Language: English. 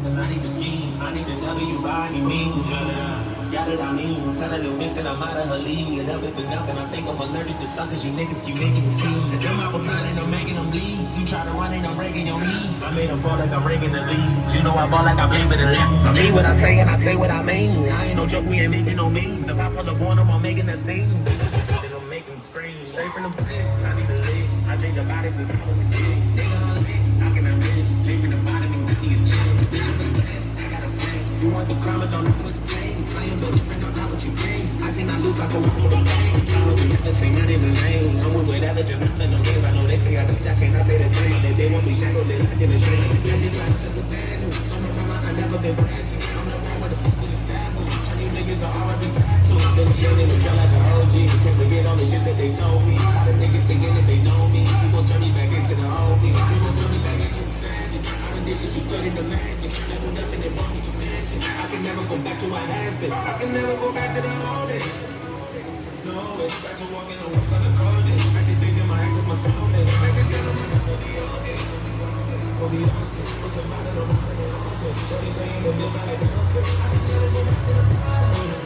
and I need to scheme. I need a W by any means. Yeah, that I mean. Tell that little bitch that I'm out of her league. Enough is enough, and I think I'm allergic to suckers. You niggas keep making me sneeze. Them out for blood and I'm making them bleed. You try to run and I'm breaking your knee. I made them fall like I'm breaking the lead. You know I ball like I blame for the lead. I mean what I say and I say what I mean. I ain't no joke, we ain't making no memes. If I pull up on them, I'm making a scene. Then I'm making scream. Straight from the bricks, I need a lick. I change your body since I was a kid. Nigga, how can I miss? Straight from the bottom, you need a chill. Bitch, I got a flex. You want the crime, but don't know what to take. Playing no different, don't know what you bring. I cannot lose, I go on with the pain. I don't be never say not in the lane. I'm with whatever, just nothing, no games. I know they say I bitch, I cannot say the same. They won't be shackled, they locked in the chain. I just like that's a bad news. Some of my I never been fragile. I'm the one with the fuck with the taboo. Turn you niggas are already tattooed. So yeah, they look like an OG. Can't forget all the shit that they told me. Tired of niggas thinking that they know me. People turn me back into the old me. People turn me back into the savage. All of this shit you couldn't imagine. Leveled up and they brought me to mansion. I can never go back to what has been. I can never go back to the old days. No, it's back to walking on what's on the golden. Back to thinking my act with my soul. Back to telling myself we'll be okay. We'll be okay. What's about it? I'm not going to hold it. Shorty playing the bills out of the concert. I can never go back to the bottom.